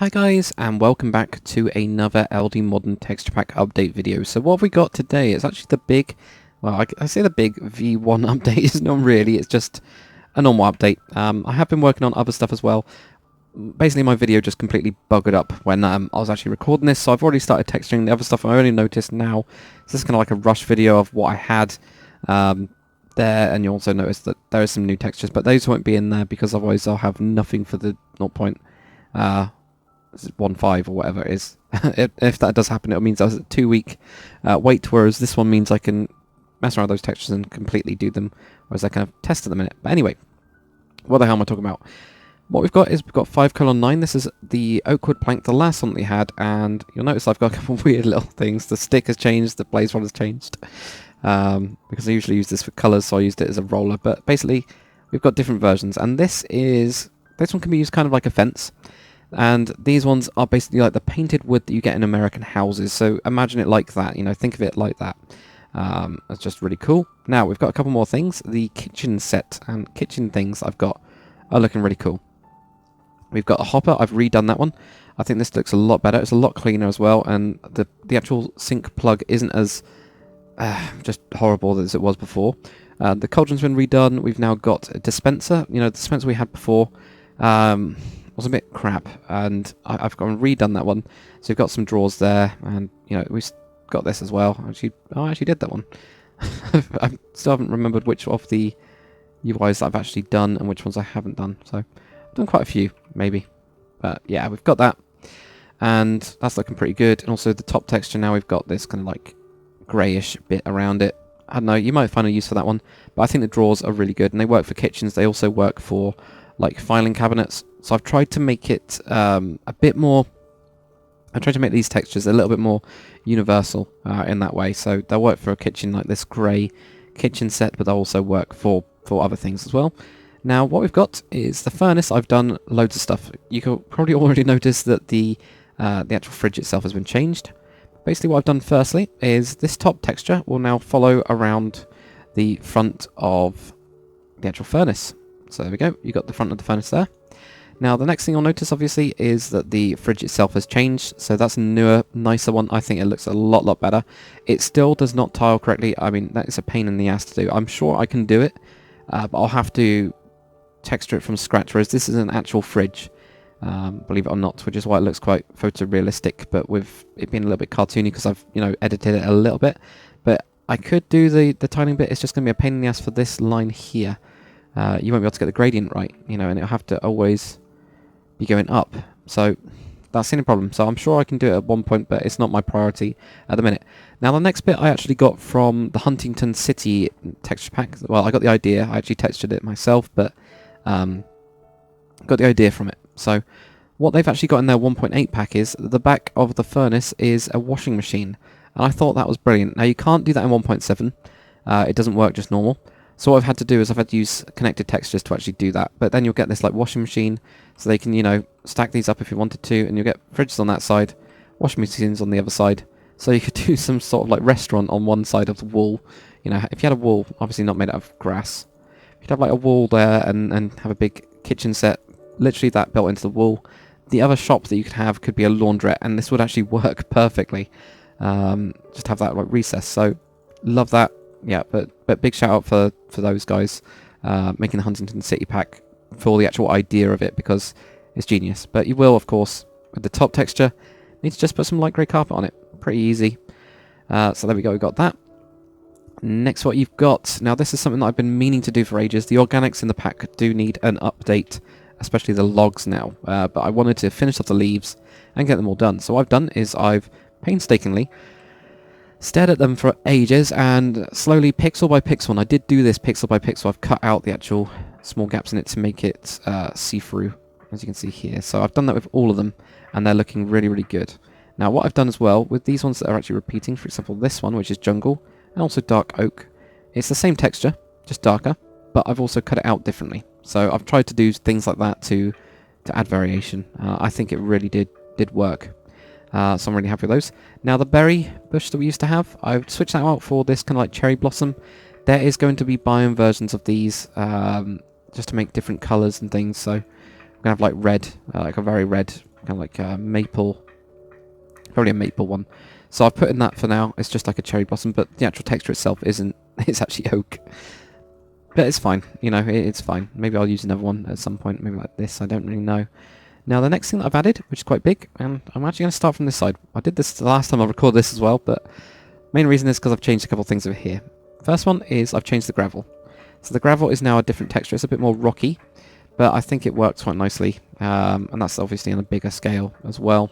Hi guys, and welcome back to another LD Modern Texture Pack update video. So what have we got today? It's actually the big, well, I say the big V1 update. It's not really, it's just a normal update. I have been working on other stuff as well. Basically my video just completely buggered up when I was actually recording this, so I've already started texturing the other stuff. I only noticed now. This is kind of like a rush video of what I had there, and you also notice that there is some new textures, but those won't be in there because otherwise I'll have nothing for the 0.15 or whatever it is. If that does happen, it means I was a 2-week wait, whereas this one means I can mess around with those textures and completely do them, whereas I kind of test at the minute. But anyway, what the hell am I talking about? What we've got is we've got 5:9. This is the oakwood plank, the last one that we had, and you'll notice I've got a couple of weird little things. The stick has changed, the blaze rod has changed, because I usually use this for colours, so I used it as a roller. But basically, we've got different versions, and this one can be used kind of like a fence. And these ones are basically like the painted wood that you get in American houses. So imagine it like that, you know, think of it like that. That's just really cool. Now, we've got a couple more things. The kitchen set and kitchen things I've got are looking really cool. We've got a hopper. I've redone that one. I think this looks a lot better. It's a lot cleaner as well. And the actual sink plug isn't as just horrible as it was before. The cauldron's been redone. We've now got a dispenser. You know, the dispenser we had before was a bit crap, and I've gone and redone that one. So we've got some drawers there, and you know we've got this as well. I actually did that one. I still haven't remembered which of the UIs that I've actually done and which ones I haven't done. So I've done quite a few, maybe. But yeah, we've got that, and that's looking pretty good. And also the top texture now, we've got this kind of like greyish bit around it. I don't know, you might find a use for that one, but I think the drawers are really good, and they work for kitchens. They also work for like filing cabinets. So I've tried to make it a bit more. I tried to make these textures a little bit more universal in that way. So they'll work for a kitchen like this grey kitchen set, but they'll also work for other things as well. Now what we've got is the furnace. I've done loads of stuff. You can probably already notice that the actual fridge itself has been changed. Basically what I've done firstly is this top texture will now follow around the front of the actual furnace. So there we go, you got the front of the furnace there. Now the next thing you'll notice obviously is that the fridge itself has changed, so that's a newer, nicer one. I think it looks a lot better. It still does not tile correctly. I mean, that is a pain in the ass to do. I'm sure I can do it, but I'll have to texture it from scratch, whereas this is an actual fridge, believe it or not, which is why it looks quite photorealistic, but with it being a little bit cartoony because I've, you know, edited it a little bit. But I could do the tiling bit. It's just going to be a pain in the ass for this line here. You won't be able to get the gradient right, you know, and it'll have to always be going up. So that's the only problem. So I'm sure I can do it at one point, but it's not my priority at the minute. Now the next bit I actually got from the Huntington City texture pack. Well, I got the idea. I actually textured it myself, but got the idea from it. So what they've actually got in their 1.8 pack is the back of the furnace is a washing machine. And I thought that was brilliant. Now you can't do that in 1.7. It doesn't work just normal. So what I've had to do is I've had to use connected textures to actually do that. But then you'll get this like washing machine, so they can, you know, stack these up if you wanted to, and you'll get fridges on that side, washing machines on the other side. So you could do some sort of like restaurant on one side of the wall. You know, if you had a wall, obviously not made out of grass, you'd have like a wall there and have a big kitchen set, literally that built into the wall. The other shop that you could have could be a laundrette, and this would actually work perfectly. Just have that like recess. So love that. Yeah, but big shout out for those guys making the Huntington City pack for the actual idea of it, because it's genius. But you will, of course, with the top texture, need to just put some light grey carpet on it. Pretty easy. So there we go, we got that. Next, what you've got. Now this is something that I've been meaning to do for ages. The organics in the pack do need an update, especially the logs now. But I wanted to finish off the leaves and get them all done. So what I've done is I've painstakingly stared at them for ages, and slowly, pixel by pixel, and I did do this pixel by pixel, I've cut out the actual small gaps in it to make it see-through, as you can see here. So I've done that with all of them, and they're looking really good. Now what I've done as well, with these ones that are actually repeating, for example this one, which is jungle, and also dark oak, it's the same texture, just darker, but I've also cut it out differently. So I've tried to do things like that to add variation. I think it really did work. So I'm really happy with those. Now the berry bush that we used to have, I've switched that out for this kind of like cherry blossom. There is going to be biome versions of these, just to make different colours and things. So we're going to have like red, like a very red kind of like maple, probably a maple one. So I've put in that for now. It's just like a cherry blossom, but the actual texture itself isn't. It's actually oak. But it's fine, you know, it's fine. Maybe I'll use another one at some point, maybe like this, I don't really know. Now the next thing that I've added, which is quite big, and I'm actually going to start from this side. I did this the last time I recorded this as well, but main reason is because I've changed a couple of things over here. First one is I've changed the gravel. So the gravel is now a different texture, it's a bit more rocky, but I think it works quite nicely, and that's obviously on a bigger scale as well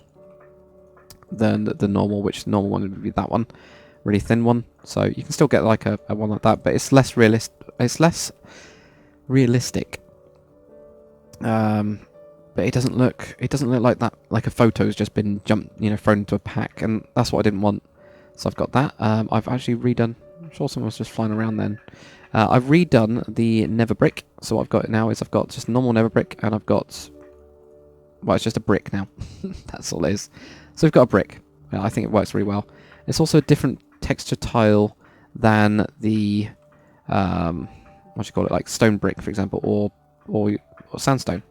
than the normal, which the normal one would be that one. Really thin one, so you can still get like a one like that, but it's less realistic. It's less realistic, but it doesn't look like that, like a photo's just been thrown into a pack, and that's what I didn't want. So I've got that. I've actually redone. I'm sure someone was just flying around then. I've redone the nether brick. So what I've got now is I've got just normal nether brick, and I've got, well, it's just a brick now. That's all it is. So we've got a brick. I think it works really well. It's also a different texture tile than the what do you call it, like stone brick, for example, or sandstone,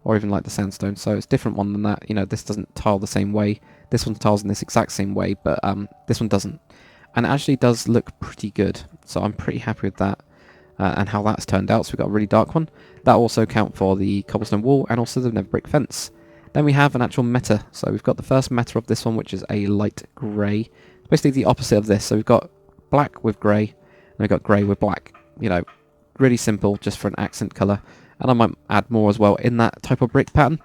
or even like the sandstone. So it's a different one than that. You know, this doesn't tile the same way. This one tiles in this exact same way, but this one doesn't. And it actually does look pretty good. So I'm pretty happy with that and how that's turned out. So we've got a really dark one. That also account for the cobblestone wall and also the nether brick fence. Then we have an actual meta. So we've got the first meta of this one, which is a light grey. Basically the opposite of this. So we've got black with grey, and we've got grey with black. You know, really simple, just for an accent colour. And I might add more as well in that type of brick pattern.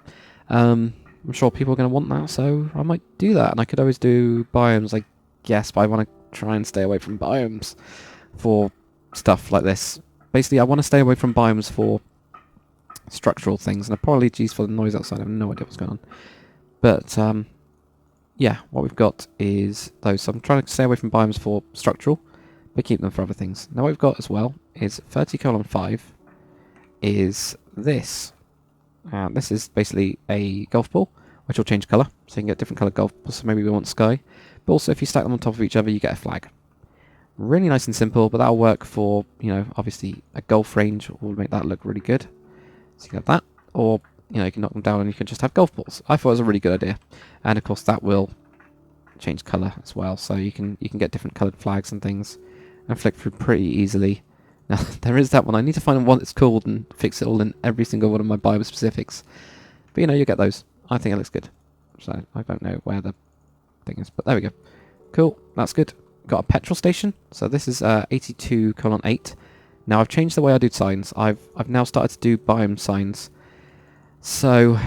I'm sure people are going to want that, so I might do that. And I could always do biomes, I guess, but I want to try and stay away from biomes for stuff like this. Basically, I want to stay away from biomes for structural things. And apologies for the noise outside, I have no idea what's going on. But, yeah, what we've got is those. So I'm trying to stay away from biomes for structural, but keep them for other things. Now what we've got as well is 30:5 is this. This is basically a golf ball, which will change colour, so you can get different coloured golf balls. So maybe we want sky, but also if you stack them on top of each other, you get a flag. Really nice and simple, but that'll work for, you know, obviously a golf range will make that look really good. So you can have that, or you know, you can knock them down and you can just have golf balls. I thought it was a really good idea, and of course that will change colour as well, so you can get different coloured flags and things, and flick through pretty easily. Now there is that one. I need to find what it's called and fix it all in every single one of my biome specifics. But you know, you get those. I think it looks good. So I don't know where the thing is, but there we go. Cool, that's good. Got a petrol station. So this is 82:8. Now I've changed the way I do signs. I've now started to do biome signs. So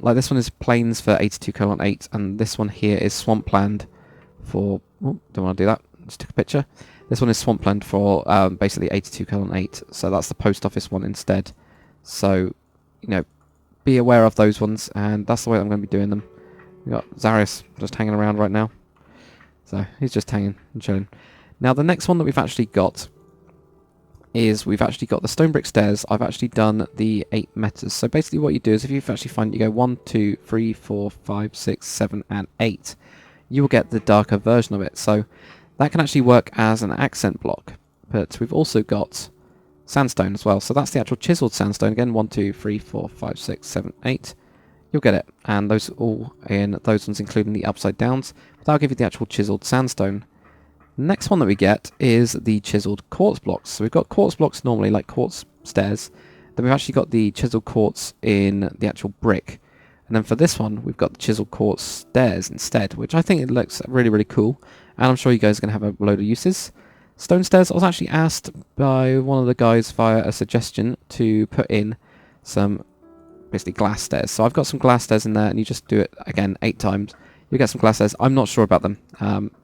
like this one is plains for 82:8, and this one here is swampland for. Oh, don't want to do that. Just took a picture. This one is swampland for basically 82:8. So that's the post office one instead. So you know, be aware of those ones, and that's the way I'm going to be doing them. We got Zarius just hanging around right now. So he's just hanging and chilling. Now the next one that we've actually got is we've actually got the stone brick stairs. I've actually done the 8 metas. So basically what you do is if you actually find you go 1, 2, 3, 4, 5, 6, 7 and 8, you will get the darker version of it. So that can actually work as an accent block. But we've also got sandstone as well. So that's the actual chiseled sandstone. Again, 1, 2, 3, 4, 5, 6, 7, 8. You'll get it. And those all in those ones including the upside downs. But that'll give you the actual chiseled sandstone. Next one that we get is the chiseled quartz blocks. So we've got quartz blocks normally, like quartz stairs. Then we've actually got the chiseled quartz in the actual brick. And then for this one, we've got the chiseled quartz stairs instead, which I think it looks really, really cool. And I'm sure you guys are going to have a load of uses. Stone stairs, I was actually asked by one of the guys via a suggestion to put in some basically glass stairs. So I've got some glass stairs in there, and you just do it again 8 times. You get some glass stairs. I'm not sure about them.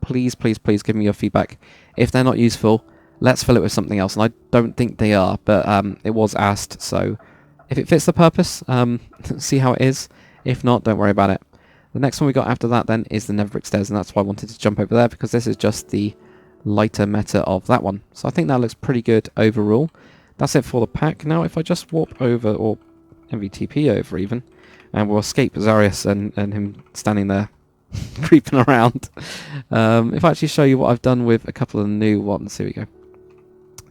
Please, please, please give me your feedback. If they're not useful, let's fill it with something else. And I don't think they are, but it was asked. So if it fits the purpose, see how it is. If not, don't worry about it. The next one we got after that then is the nether brick stairs, and that's why I wanted to jump over there, because this is just the lighter meta of that one. So I think that looks pretty good overall. That's it for the pack. Now if I just warp over, or MVTP over even, and we'll escape Zarius and him standing there creeping around. If I actually show you what I've done with a couple of new ones, here we go.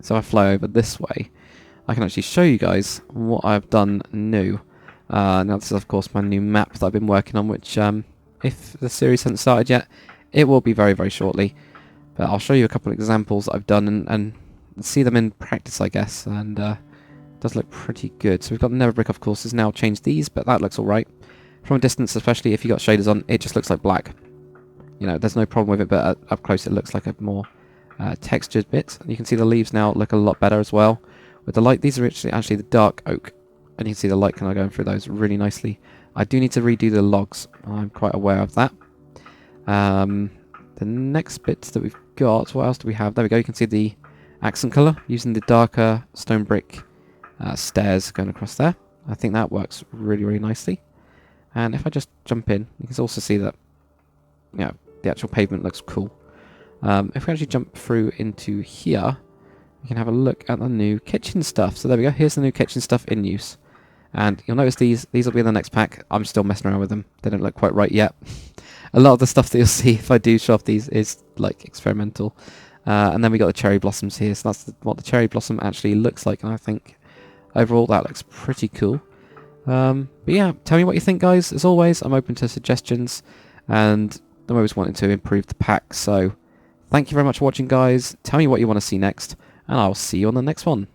So I fly over this way. I can actually show you guys what I've done new. Now this is of course my new map that I've been working on, which if the series hasn't started yet, it will be very, very shortly. But I'll show you a couple of examples that I've done and see them in practice, I guess, and it does look pretty good. So we've got the nether brick, of course, has now changed these, but that looks alright. From a distance, especially if you've got shaders on, it just looks like black. You know, there's no problem with it, but up close it looks like a more textured bit. You can see the leaves now look a lot better as well. With the light, these are actually the dark oak, and you can see the light kind of going through those really nicely. I do need to redo the logs, I'm quite aware of that. The next bits that we've got, what else do we have? There we go, you can see the accent colour using the darker stone brick stairs going across there. I think that works really, really nicely. And if I just jump in, you can also see that, yeah, the actual pavement looks cool. If we actually jump through into here, we can have a look at the new kitchen stuff. So there we go, here's the new kitchen stuff in use. And you'll notice these will be in the next pack. I'm still messing around with them. They don't look quite right yet. A lot of the stuff that you'll see if I do show off these is like experimental. And then we got the cherry blossoms here. So that's what the cherry blossom actually looks like. And I think overall that looks pretty cool. But yeah, tell me what you think, guys. As always, I'm open to suggestions. And I'm always wanting to improve the pack. So thank you very much for watching, guys. Tell me what you want to see next. And I'll see you on the next one.